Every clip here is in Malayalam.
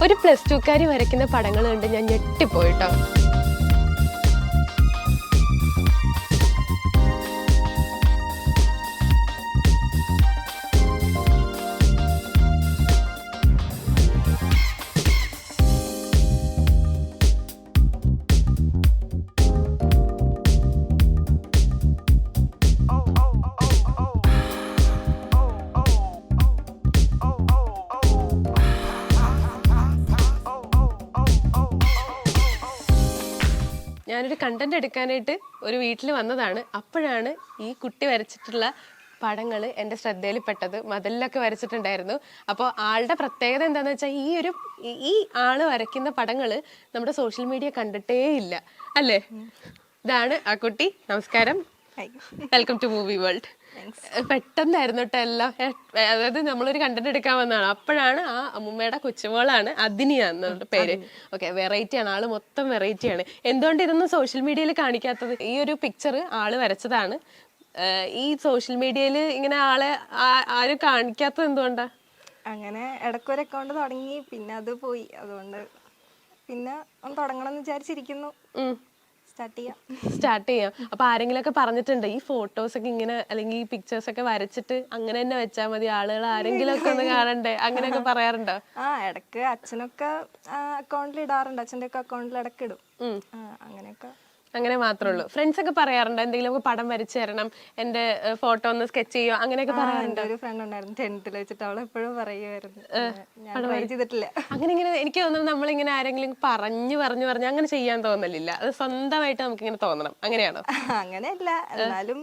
ഒരു പ്ലസ് ടുക്കാരി വരയ്ക്കുന്ന പടങ്ങൾ കണ്ട് ഞാൻ ഞെട്ടിപ്പോയിട്ടോ. ഞാനൊരു കണ്ടന്റ് എടുക്കാനായിട്ട് ഒരു വീട്ടിൽ വന്നതാണ്. അപ്പോഴാണ് ഈ കുട്ടി വരച്ചിട്ടുള്ള പടങ്ങൾ എൻ്റെ ശ്രദ്ധയിൽപ്പെട്ടത്. മതിലൊക്കെ വരച്ചിട്ടുണ്ടായിരുന്നു. അപ്പോൾ ആളുടെ പ്രത്യേകത എന്താണെന്ന് വെച്ചാൽ ഈ ആള് വരയ്ക്കുന്ന പടങ്ങൾ നമ്മുടെ സോഷ്യൽ മീഡിയ കണ്ടിട്ടേ ഇല്ല അല്ലേ? ഇതാണ് ആ കുട്ടി. നമസ്കാരം, വെൽക്കം ടു മൂവി വേൾഡ്. പെട്ടെന്നായിരുന്നു കേട്ടോ എല്ലാം. അതായത് നമ്മളൊരു കണ്ടന്റ് എടുക്കാൻ വന്നതാണ്. അപ്പോഴാണ് ആ അമ്മൂമ്മയുടെ കൊച്ചുമോളാണ് അദിനിയാന്ന് പേര്. ഓക്കെ, വെറൈറ്റിയാണ്, ആള് മൊത്തം വെറൈറ്റിയാണ്. എന്തുകൊണ്ട് ഇതൊന്നും സോഷ്യൽ മീഡിയയിൽ കാണിക്കാത്തത്? ഈ ഒരു പിക്ചർ ആള് വരച്ചതാണ്. ഈ സോഷ്യൽ മീഡിയയിൽ ഇങ്ങനെ ആളെ ആരും കാണിക്കാത്തത് എന്തുകൊണ്ടാ? അങ്ങനെ ഇടയ്ക്കൊരു അക്കൗണ്ട് തുടങ്ങി, പിന്നെ അത് പോയി. അതുകൊണ്ട് പിന്നെ ഒന്ന് തുടങ്ങണം എന്ന് വിചാരിച്ചിരിക്കുന്നു. സ്റ്റാർട്ട് ചെയ്യാം. അപ്പൊ ആരെങ്കിലും ഒക്കെ പറഞ്ഞിട്ടുണ്ട് ഈ ഫോട്ടോസ് ഒക്കെ ഇങ്ങനെ അല്ലെങ്കിൽ ഈ പിക്ചേഴ്സ് ഒക്കെ വരച്ചിട്ട് അങ്ങനെ തന്നെ വെച്ചാൽ മതി, ആളുകൾ ആരെങ്കിലും ഒക്കെ ഒന്ന് കാണണ്ടേ, അങ്ങനെയൊക്കെ പറയാറുണ്ടോ? ഇടയ്ക്ക് അച്ഛനൊക്കെ അക്കൗണ്ടിൽ ഇടാറുണ്ട്. അച്ഛൻ്റെ ഒക്കെ അക്കൗണ്ടിൽ ഇടയ്ക്ക് ഇടും. അങ്ങനെയൊക്കെ. അങ്ങനെ മാത്രമേ ഉള്ളൂ. ഫ്രണ്ട്സ് ഒക്കെ പറയാറുണ്ട് എന്തെങ്കിലും ഒക്കെ പടം വരച്ചു തരണം, എന്റെ ഫോട്ടോ ഒന്ന് സ്കെച്ച് ചെയ്യോ, അങ്ങനെയൊക്കെ പറയാറുണ്ട്. ഒരു ഫ്രണ്ട് ഉണ്ടായിരുന്നു 10th വെച്ചിട്ട്, അവൾ എപ്പോഴും പറയുമായിരുന്നു. ഞാൻ ട്രൈ ചെയ്തിട്ടില്ല. അങ്ങനെ ഇങ്ങനെ എനിക്ക് തോന്നുന്നു നമ്മളിങ്ങനെ ആരെങ്കിലും പറഞ്ഞു അങ്ങനെ ചെയ്യാൻ തോന്നലില്ല. അത് സ്വന്തമായിട്ട് നമുക്ക് ഇങ്ങനെ തോന്നണം. അങ്ങനെയാണോ? അങ്ങനെയല്ല, എന്നാലും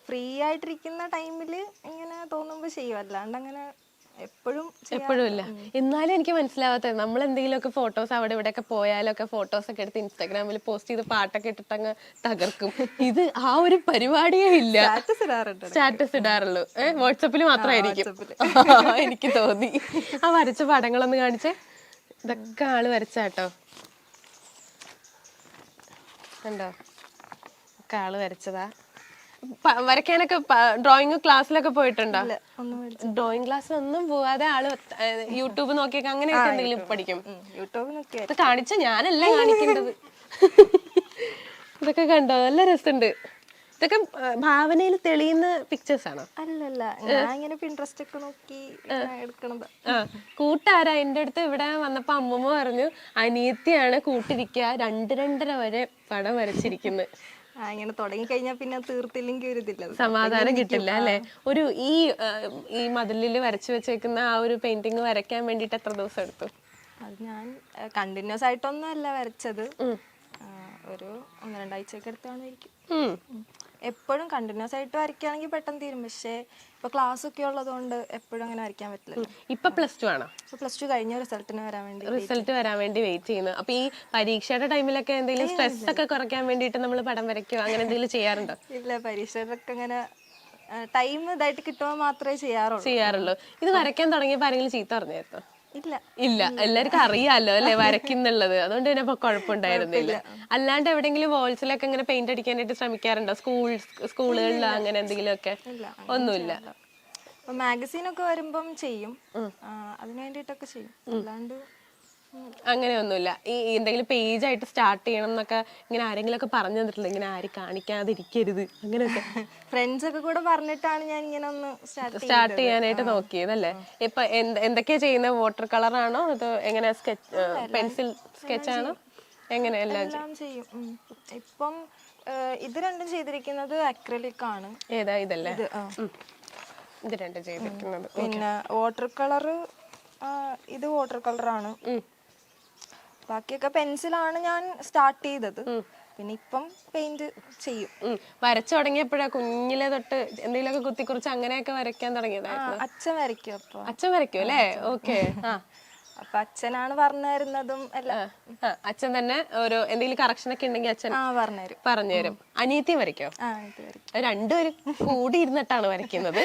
ഫ്രീ ആയിട്ടിരിക്കുന്ന ടൈമിൽ ഇങ്ങനെ തോന്നുമ്പോ ചെയ്യും. അല്ലാണ്ട് അങ്ങനെ എപ്പോഴും ഇല്ല. എന്നാലും എനിക്ക് മനസ്സിലാവാത്തത്, നമ്മൾ എന്തെങ്കിലുമൊക്കെ ഫോട്ടോസ് അവിടെ ഇവിടെ ഒക്കെ പോയാലൊക്കെ ഫോട്ടോസ് ഒക്കെ എടുത്ത് ഇൻസ്റ്റാഗ്രാമിൽ പോസ്റ്റ് ചെയ്ത് പാട്ടൊക്കെ ഇട്ടിട്ട് അങ്ങ് തകർക്കും. ഇത് ആ ഒരു പരിപാടിയേ ഇല്ല. സ്റ്റാറ്റസ് ഇടാറുള്ളൂ. വാട്സപ്പിൽ മാത്രമായിരിക്കും. എനിക്ക് തോന്നി. ആ വരച്ച പടങ്ങളൊന്ന് കാണിച്ചേ. ഇതൊക്കെ ആള് വരച്ചാട്ടോ. കണ്ടോ? ഒക്കെ ആള് വരച്ചതാ. വരയ്ക്കാനൊക്കെ ഡ്രോയിങ് ക്ലാസ്സിലൊക്കെ പോയിട്ടുണ്ടോ? ഡ്രോയിങ് ക്ലാസ്സിലൊന്നും പോവാതെ ആള് യൂട്യൂബ് നോക്കിയൊക്കെ അങ്ങനെയൊക്കെ എന്തെങ്കിലും പഠിക്കും? ഇത് കാണിച്ച ഞാനല്ല കാണിക്കേണ്ടത്. ഇതൊക്കെ കണ്ടോ? നല്ല രസമുണ്ട്. ഇതൊക്കെ ഭാവനയിൽ തെളിയുന്ന പിക്ചേഴ്സ് ആണോ? അല്ലല്ല, ഞാൻ ഇങ്ങനെ പിൻട്രസ്റ്റ് ഒക്കെ നോക്കി എടുക്കണത്. കൂട്ടാരാ എൻ്റെ അടുത്ത് ഇവിടെ വന്നപ്പോ അമ്മൂമ്മ പറഞ്ഞു അനിയത്തിയാണ് കൂട്ടിരിക്കുക 2-2.5 വരെ പടം വരച്ചിരിക്കുന്നത്. ഇങ്ങനെ തുടങ്ങി കഴിഞ്ഞാൽ പിന്നെ തീർത്തില്ലെങ്കിൽ ഒരു ഇതില്ല, സമാധാനം കിട്ടില്ല അല്ലെ? ഒരു ഈ മതിലിൽ വരച്ചു വെച്ചേക്കുന്ന ആ ഒരു പെയിന്റിങ് വരയ്ക്കാൻ വേണ്ടിട്ട് എത്ര ദിവസം എടുത്തു? അത് ഞാൻ കണ്ടിന്യൂസ് ആയിട്ടൊന്നും അല്ല വരച്ചത്. ഒരു 1-2 ആഴ്ചയൊക്കെ എടുത്താണിരിക്കും. എപ്പോഴും കണ്ടിന്യൂസ് ആയിട്ട് വരയ്ക്കുകയാണെങ്കിൽ പെട്ടെന്ന് തീരും. പക്ഷേ ഇപ്പൊ ക്ലാസ് ഒക്കെ ഉള്ളത് കൊണ്ട് എപ്പോഴും അങ്ങനെ വരയ്ക്കാൻ പറ്റില്ല. ഇപ്പൊ +2 ആണോ? +2 കഴിഞ്ഞ റിസൾട്ട് വരാൻ വേണ്ടി വെയിറ്റ് ചെയ്യുന്നു. അപ്പൊ ഈ പരീക്ഷയുടെ ടൈമിലൊക്കെ എന്തെങ്കിലും സ്ട്രെസ് ഒക്കെ കുറയ്ക്കാൻ വേണ്ടിട്ട് നമ്മൾ പടം വരയ്ക്കോ അങ്ങനെ എന്തെങ്കിലും ചെയ്യാറുണ്ടോ? ഇല്ല, പരീക്ഷയിലൊക്കെ അങ്ങനെ ടൈം ഇതായിട്ട് കിട്ടുമ്പോൾ മാത്രമേ ചെയ്യാറുള്ളൂ. ഇത് വരയ്ക്കാൻ തുടങ്ങിയപ്പോ ആരെങ്കിലും ചീത്ത പറഞ്ഞായിരുന്നോ? ഇല്ല, എല്ലാവർക്കും അറിയാലോ അല്ലെ വരയ്ക്കുന്നുള്ളത്. അതുകൊണ്ട് തന്നെ ഇപ്പൊ കുഴപ്പമുണ്ടായിരുന്നില്ല. അല്ലാണ്ട് എവിടെയെങ്കിലും വോൾസിലൊക്കെ ഇങ്ങനെ പെയിന്റ് അടിക്കാനായിട്ട് ശ്രമിക്കാറുണ്ടോ? സ്കൂളുകളിലോ അങ്ങനെ എന്തെങ്കിലും ഒക്കെ? ഒന്നുമില്ല. മാഗസീനൊക്കെ വരുമ്പം ചെയ്യും, അതിനു വേണ്ടിട്ടൊക്കെ ചെയ്യും. അല്ലാണ്ട് അങ്ങനെയൊന്നുമില്ല. ഈ എന്തെങ്കിലും പേജ് ആയിട്ട് സ്റ്റാർട്ട് ചെയ്യണം എന്നൊക്കെ ഇങ്ങനെ ആരെങ്കിലും ഒക്കെ പറഞ്ഞു തന്നിട്ടില്ല, ഇങ്ങനെ ആരും കാണിക്കാതിരിക്കരുത് അങ്ങനെയൊക്കെ? ഫ്രണ്ട്സ് ഒക്കെ കൂടെ പറഞ്ഞിട്ടാണ് ഞാൻ ഇങ്ങനെ ഒന്ന് സ്റ്റാർട്ട് ചെയ്യാനായിട്ട് നോക്കിയതല്ലേ? ഇപ്പൊ എന്തൊക്കെയാ ചെയ്യുന്നത്? വാട്ടർ കളർ ആണോ അതോ എങ്ങനെ പെൻസിൽ സ്കെച്ച് ആണോ? എങ്ങനെ എല്ലാം ചെയ്യും. ഇപ്പം ഇത് രണ്ടും ചെയ്തിരിക്കുന്നത് അക്രിലിക് ആണ്. ഏതാ? ഇതല്ലേ? ഇത് രണ്ടും ചെയ്തിരിക്കുന്നത്. പിന്നെ വാട്ടർ കളർ, ഇത് വാട്ടർ കളറാണ്. ബാക്കിയൊക്കെ പെൻസിലാണ് ഞാൻ സ്റ്റാർട്ട് ചെയ്തത്. പിന്നെ ഇപ്പം പെയിന്റ് ചെയ്യും. വരച്ചു തുടങ്ങിയപ്പോഴാ കുഞ്ഞിലെ തൊട്ട് എന്തെങ്കിലുമൊക്കെ കുത്തിക്കുറിച്ച് അങ്ങനെയൊക്കെ വരയ്ക്കാൻ തുടങ്ങിയതായിരുന്നു? അച്ഛൻ വരയ്ക്കും. അച്ഛൻ വരയ്ക്കും അല്ലേ? ഓക്കെ. അപ്പൊ അച്ഛനാണ് പറഞ്ഞു തരുന്നതും എല്ലാം. അച്ഛൻ തന്നെ ഓരോ എന്തെങ്കിലും കറക്ഷൻ ഒക്കെ ഉണ്ടെങ്കിൽ അച്ഛൻ പറഞ്ഞുതരും. അനിയത്തി വരയ്ക്കോ? രണ്ടുപേരും കൂടി ഇരുന്നിട്ടാണ് വരയ്ക്കുന്നത്?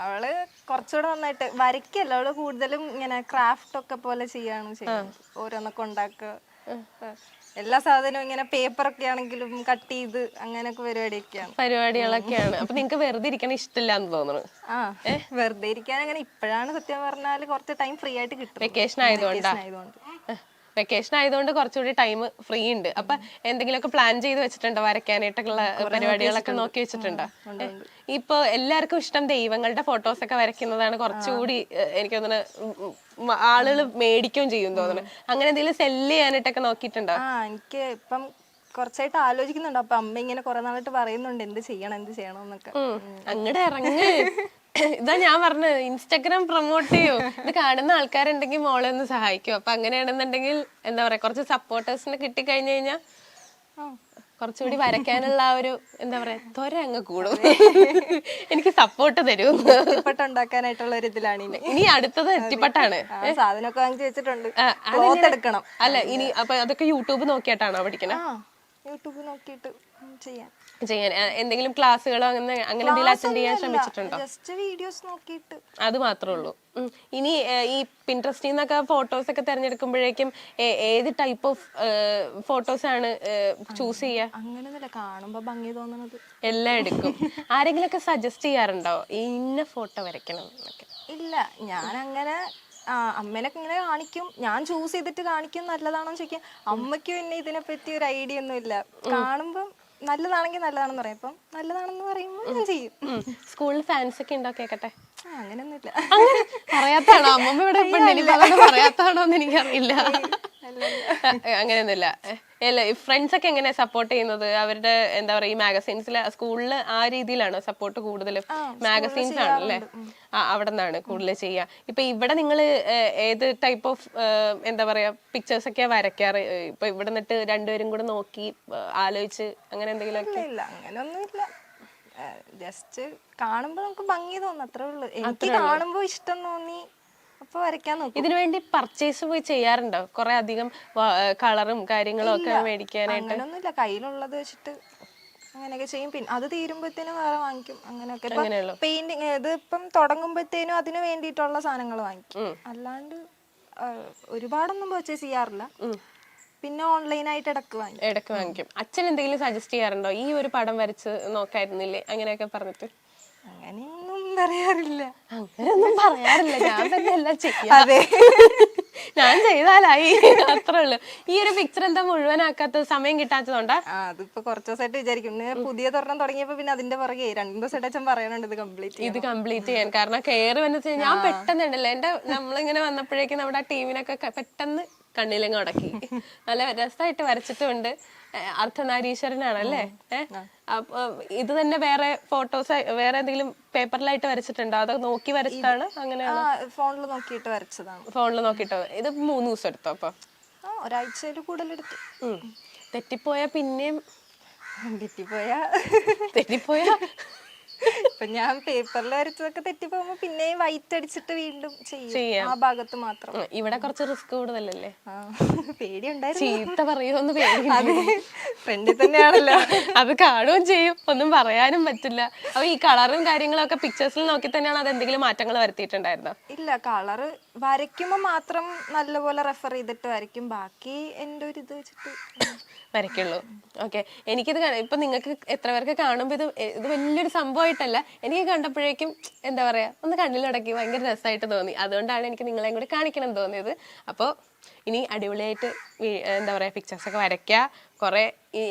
അവള് കുറച്ചുകൂടെ നന്നായിട്ട് വരയ്ക്കല്ല, അവള് കൂടുതലും ഇങ്ങനെ ക്രാഫ്റ്റ് ഒക്കെ പോലെ ചെയ്യാണ് ചെയ്യുന്നത്. ഓരോന്നൊക്കെ ഉണ്ടാക്കുക. എല്ലാ സാധനവും ഇങ്ങനെ പേപ്പറൊക്കെ ആണെങ്കിലും കട്ട് ചെയ്ത് അങ്ങനെയൊക്കെ പരിപാടിയൊക്കെയാണ്. പരിപാടികളൊക്കെയാണ്. അപ്പൊ നിങ്ങക്ക് വെറുതെ ഇരിക്കാൻ ഇഷ്ടമില്ല എന്ന് തോന്നുന്നു. ആ വെറുതെ ഇരിക്കാൻ അങ്ങനെ ഇപ്പോഴാണ് സത്യം പറഞ്ഞാല് കുറച്ച് ടൈം ഫ്രീ ആയിട്ട് കിട്ടും. വെക്കേഷൻ ആയതുകൊണ്ട് വെക്കേഷൻ ആയതുകൊണ്ട് കുറച്ചുകൂടി ടൈം ഫ്രീ ഉണ്ട്. അപ്പൊ എന്തെങ്കിലുമൊക്കെ പ്ലാൻ ചെയ്ത് വെച്ചിട്ടുണ്ടോ വരയ്ക്കാനായിട്ടുള്ള പരിപാടികളൊക്കെ നോക്കി വെച്ചിട്ടുണ്ടോ? ഇപ്പൊ എല്ലാവർക്കും ഇഷ്ടം ദൈവങ്ങളുടെ ഫോട്ടോസ് ഒക്കെ വരയ്ക്കുന്നതാണ് കുറച്ചുകൂടി എനിക്ക് തോന്നുന്നു ആളുകൾ മേടിക്കുകയും ചെയ്യും തോന്നുന്നു. അങ്ങനെ എന്തെങ്കിലും സെല്ല് ചെയ്യാനായിട്ടൊക്കെ നോക്കിയിട്ടുണ്ടോ? എനിക്ക് ഇപ്പം കുറച്ചായിട്ട് ആലോചിക്കുന്നുണ്ട്. അപ്പൊ അമ്മ ഇങ്ങനെ കുറെ നാളായിട്ട് പറയുന്നുണ്ട് എന്ത് ചെയ്യണം എന്നൊക്കെ. അങ്ങടെ ഇറങ്ങ്. ഇതാ ഞാൻ പറഞ്ഞത്, ഇൻസ്റ്റാഗ്രാം പ്രൊമോട്ട് ചെയ്യൂ. ഇത് കാണുന്ന ആൾക്കാരുണ്ടെങ്കിൽ മോളെ ഒന്ന് സഹായിക്കും. അപ്പൊ അങ്ങനെയാണെന്നുണ്ടെങ്കിൽ എന്താ പറയാ, കുറച്ച് സപ്പോർട്ടേഴ്സിനെ കിട്ടിക്കഴിഞ്ഞു കഴിഞ്ഞാൽ കുറച്ചുകൂടി വരയ്ക്കാനുള്ള ആ ഒരു എന്താ പറയാ ത്വര അങ്ങ് കൂടും. എനിക്ക് സപ്പോർട്ട് തരൂ. ഉണ്ടാക്കാനായിട്ടുള്ള ഒരു ഇതിലാണ് ഇനി അടുത്തത് എത്തിപ്പെട്ടാണ്. സാധനമൊക്കെ വാങ്ങിച്ചു വെച്ചിട്ടുണ്ട്. എടുക്കണം. അല്ല ഇനി അപ്പൊ അതൊക്കെ യൂട്യൂബ് നോക്കിയിട്ടാണോ പഠിക്കണേ? യൂട്യൂബ് നോക്കിയിട്ട് ചെയ്യാൻ എന്തെങ്കിലും ക്ലാസ്സുകളോ അങ്ങനെ എന്തെങ്കിലും അറ്റൻഡ് ചെയ്യാൻ ശ്രമിച്ചിട്ടുണ്ടോ? ജസ്റ്റ് വീഡിയോസ് നോക്കിയിട്ട് അത് മാത്രമേ ഉള്ളൂ. ഇനി ഈ പിൻട്രസ്റ്റിൽ നിന്നൊക്കെ ഫോട്ടോസ് ഒക്കെ തിരഞ്ഞെടുക്കുമ്പോഴേക്കും ഏത് ടൈപ്പ് ഓഫ് ഫോട്ടോസ് ആണ് ചൂസ് ചെയ്യുക? അങ്ങനെയൊന്നുമില്ല, കാണുമ്പോ ഭംഗി തോന്നുന്നത് എല്ലാം എടുക്കും. ആരെങ്കിലും ഒക്കെ സജസ്റ്റ് ചെയ്യാറുണ്ടോ ഇന്ന ഫോട്ടോ വരയ്ക്കണം എന്നൊക്കെ? ഇല്ല, ഞാൻ അങ്ങനെ അമ്മേനൊക്കെ ഇങ്ങനെ കാണിക്കും, ഞാൻ ചൂസ് ചെയ്തിട്ട് കാണിക്കും നല്ലതാണോ ചോദിക്കാം. അമ്മയ്ക്ക് പിന്നെ ഇതിനെപ്പറ്റി ഒരു ഐഡിയ ഒന്നും ഇല്ല. കാണുമ്പം നല്ലതാണെങ്കിൽ നല്ലതാണെന്ന് പറയാം. അപ്പം നല്ലതാണെന്ന് പറയുമ്പോൾ ഞാൻ ചെയ്യും. സ്കൂളിൽ ഫാൻസ് ഒക്കെ ഉണ്ടോ? കേക്കട്ടെ. അങ്ങനെയൊന്നുമില്ല. പറയാത്താണോ? അമ്മമ്മ ഇവിടെ പറയാത്താണോ എന്ന് എനിക്കറിയില്ല. അങ്ങനെയൊന്നുമില്ല. അല്ല ഫ്രണ്ട്സ് ഒക്കെ എങ്ങനെയാ സപ്പോർട്ട് ചെയ്യുന്നത്? അവരുടെ എന്താ പറയാ ഈ മാഗസീൻസിലെ സ്കൂളില് ആ രീതിയിലാണോ സപ്പോർട്ട് കൂടുതലും? മാഗസീൻസ് ആണല്ലേ, അവിടെ നിന്നാണ് കൂടുതൽ ചെയ്യുക. ഇപ്പൊ ഇവിടെ നിങ്ങള് ഏത് ടൈപ്പ് ഓഫ് എന്താ പറയാ പിക്ചേഴ്സ് ഒക്കെയാ വരയ്ക്കാറ്? ഇപ്പൊ ഇവിടെ നിന്നിട്ട് രണ്ടുപേരും കൂടെ നോക്കി ആലോചിച്ച് അങ്ങനെ എന്തെങ്കിലും? ഇല്ല, അങ്ങനെയൊന്നുമില്ല. ജസ്റ്റ് കാണുമ്പോ നമുക്ക് ഭംഗി തോന്നും, അത്രേ ഉള്ളൂ. എനിക്ക് കാണുമ്പോ ഇഷ്ടം തോന്നി അപ്പൊ വരയ്ക്കാൻ നോക്കും. ഇതിനു വേണ്ടി പർച്ചേസ് പോയി ചെയ്യാറുണ്ടോ? കുറെ അധികം കളറും കാര്യങ്ങളും ഒക്കെ മേടിക്കാനായിട്ട്? അങ്ങനൊന്നുമില്ല, കയ്യിലുള്ളത് വെച്ചിട്ട് അങ്ങനെയൊക്കെ ചെയ്യും. പിന്നെ അത് തീരുമ്പോഴത്തേനും വേറെ വാങ്ങിക്കും. അങ്ങനെയൊക്കെ പെയിന്റിങ് ഇത് ഇപ്പം തുടങ്ങുമ്പോഴത്തേനും അതിന് വേണ്ടിയിട്ടുള്ള സാധനങ്ങൾ വാങ്ങിക്കും. അല്ലാണ്ട് ഒരുപാടൊന്നും പർച്ചേസ് ചെയ്യാറില്ല. പിന്നെ ഓൺലൈനായിട്ട് ഇടക്ക് വാങ്ങിക്കും. അച്ഛൻ എന്തെങ്കിലും സജസ്റ്റ് ചെയ്യാറുണ്ടോ? ഈ ഒരു പടം വരച്ച് നോക്കായിരുന്നില്ലേ അങ്ങനെയൊക്കെ പറഞ്ഞിട്ട്? അങ്ങനെയൊന്നും പറയാറില്ല. അങ്ങനെയൊന്നും പറയാറില്ല. ഞാൻ തന്നെ എല്ലാം ചെയ്യാം. ഞാൻ ചെയ്താലായി, അത്രേ ഉള്ളു. ഈ ഒരു പിക്ചർ എന്താ മുഴുവനാക്കാത്ത? സമയം കിട്ടാത്തതുകൊണ്ടാ? അതിപ്പോ കുറച്ച് ദിവസമായിട്ട് വിചാരിക്കും. പുതിയ തൊരെണ്ണം തുടങ്ങിയപ്പോ പിന്നെ അതിന്റെ പുറകെ 2 ദിവസമായിട്ട് അച്ഛൻ പറയാനുണ്ട് ഇത് കംപ്ലീറ്റ് ചെയ്യാൻ. കാരണം കെയർ വന്നിട്ട് ഞാൻ പെട്ടെന്നുണ്ടല്ലോ എന്റെ നമ്മളിങ്ങനെ വന്നപ്പോഴേക്കും നമ്മുടെ ആ ടീമിനൊക്കെ പെട്ടെന്ന് കണ്ണിലങ്ങ് അടക്കി. നല്ല രസമായിട്ട് വരച്ചിട്ടുണ്ട്. അർദ്ധനാരീശ്വരനാണല്ലേ? അപ്പൊ ഇത് തന്നെ വേറെ ഫോട്ടോസ് വേറെ എന്തെങ്കിലും പേപ്പറിലായിട്ട് വരച്ചിട്ടുണ്ടോ? അതോ നോക്കി വരച്ചിട്ടാണ്? അങ്ങനെയാണ്, ഫോണിൽ നോക്കിയിട്ട് വരച്ചതാണ്. ഫോണിൽ നോക്കിട്ടോ? ഇത് 3 ദിവസം എടുത്തോ? അപ്പൊ ഒരാഴ്ചയിൽ കൂടുതൽ എടുത്തു. തെറ്റിപ്പോയാ പിന്നെയും തെറ്റിപ്പോയാ ഇപ്പൊ ഞാൻ പേപ്പറിൽ വരച്ചതൊക്കെ തെറ്റിപ്പോകുമ്പോ പിന്നെയും വൈറ്റ് അടിച്ചിട്ട് വീണ്ടും ചെയ്യും, ആ ഭാഗത്ത് മാത്രം. ഇവിടെ കുറച്ച് റിസ്ക് കൂടുതലല്ലേ? പേടിയുണ്ടായിരുന്നു, ചീത്ത പറയുമെന്ന് പേടി. ഫ്രണ്ടിൽ തന്നെയാണല്ലോ, അത് കാണുകയും ചെയ്യും, ഒന്നും പറയാനും പറ്റില്ല. അപ്പൊ ഈ കളറും കാര്യങ്ങളും ഒക്കെ പിക്ചേഴ്സിൽ നോക്കി തന്നെയാണ് അത് എന്തെങ്കിലും മാറ്റങ്ങൾ വരുത്തിയിട്ടുണ്ടായിരുന്നോ? ഇല്ല, കളറ് വരയ്ക്കുമ്പോ മാത്രം നല്ലപോലെ റെഫർ ചെയ്തിട്ട് വരയ്ക്കും, ബാക്കി എന്റെ ഒരു ഇത് വെച്ചിട്ട് വരയ്ക്കുള്ളൂ. ഓക്കെ. എനിക്കിത് ഇപ്പൊ നിങ്ങൾക്ക് എത്ര പേർക്ക് കാണുമ്പോൾ ഇത് വലിയൊരു സംഭവമായിട്ടല്ല, എനിക്ക് കണ്ടപ്പോഴേക്കും എന്താ പറയാ ഒന്ന് കണ്ണിലടക്കി ഭയങ്കര രസമായിട്ട് തോന്നി. അതുകൊണ്ടാണ് എനിക്ക് നിങ്ങളെയും കൂടി കാണിക്കണം എന്ന് തോന്നിയത്. അപ്പോൾ ഇനി അടിപൊളിയായിട്ട് എന്താ പറയാ പിക്ചേഴ്സ് ഒക്കെ വരയ്ക്കുക. കുറെ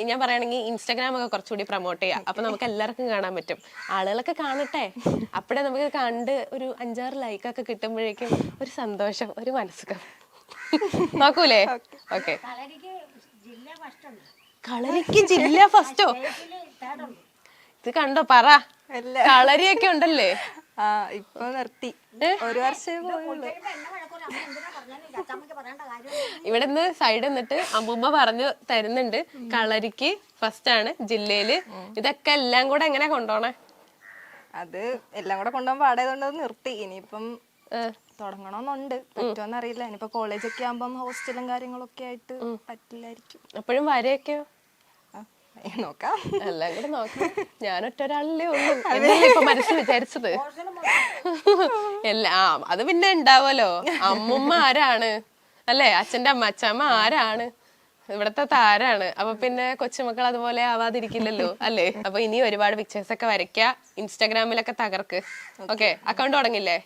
ഞാൻ പറയുകയാണെങ്കിൽ ഇൻസ്റ്റാഗ്രാം ഒക്കെ കുറച്ചുകൂടി പ്രൊമോട്ട് ചെയ്യുക. അപ്പൊ നമുക്ക് എല്ലാവർക്കും കാണാൻ പറ്റും, ആളുകളൊക്കെ കാണട്ടെ. അപ്പോഴേ നമുക്ക് കണ്ട് ഒരു 5-6 ലൈക്കൊക്കെ കിട്ടുമ്പോഴേക്കും ഒരു സന്തോഷം, ഒരു മനസ്സുഖം. നോക്കൂലേ? ഓക്കെ. കളരിക്ക് ജില്ല ഫസ്റ്റോ? ഇത് കണ്ടോ, പറ. കളരിയൊക്കെ ഉണ്ടല്ലേ? ഇപ്പൊ നിർത്തി, 1 വർഷം ഇവിടെ നിന്ന് സൈഡ് നിന്നിട്ട് അമ്മൂമ്മ പറഞ്ഞു തരുന്നുണ്ട് കളരിക്ക് ഫസ്റ്റ് ആണ് ജില്ലയില്. ഇതൊക്കെ എല്ലാം കൂടെ എങ്ങനെ കൊണ്ടോണേ? അത് എല്ലാം കൂടെ കൊണ്ടുപോകാൻ പാടായതുകൊണ്ട് അത് നിർത്തി. ഇനിയിപ്പം തുടങ്ങണമെന്നുണ്ട്, പറ്റുമോന്ന് അറിയില്ല. ഇനിയിപ്പോ കോളേജൊക്കെ ആകുമ്പം ഹോസ്റ്റലും കാര്യങ്ങളൊക്കെ ആയിട്ട് പറ്റില്ലായിരിക്കും. അപ്പോഴും വരെയൊക്കെയോ നോക്കാം, എല്ലാം കൂടെ നോക്കാം. ഞാൻ ഒറ്റൊരാളല്ലേ ഉള്ളൂ ഇപ്പൊ മനസ്സിൽ വിചാരിച്ചത്. അത് പിന്നെ ഉണ്ടാവുമല്ലോ. അമ്മുമ്മ ആരാണ് അല്ലേ? അച്ഛന്റെ അമ്മ, അച്ഛമ്മ ആരാണ്? ഇവിടത്തെ താരാണ്. അപ്പൊ പിന്നെ കൊച്ചുമക്കൾ അതുപോലെ ആവാതിരിക്കില്ലല്ലോ അല്ലേ? അപ്പൊ ഇനി ഒരുപാട് പിക്ചേഴ്സ് ഒക്കെ വരയ്ക്കുക, ഇൻസ്റ്റാഗ്രാമിലൊക്കെ തകർക്ക്. Okay, account തുടങ്ങില്ലേ?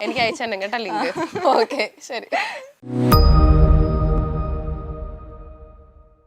എനിക്ക് അയച്ചു തന്നെ കേട്ടോ ലിങ്ക്. ഓക്കെ, ശരി.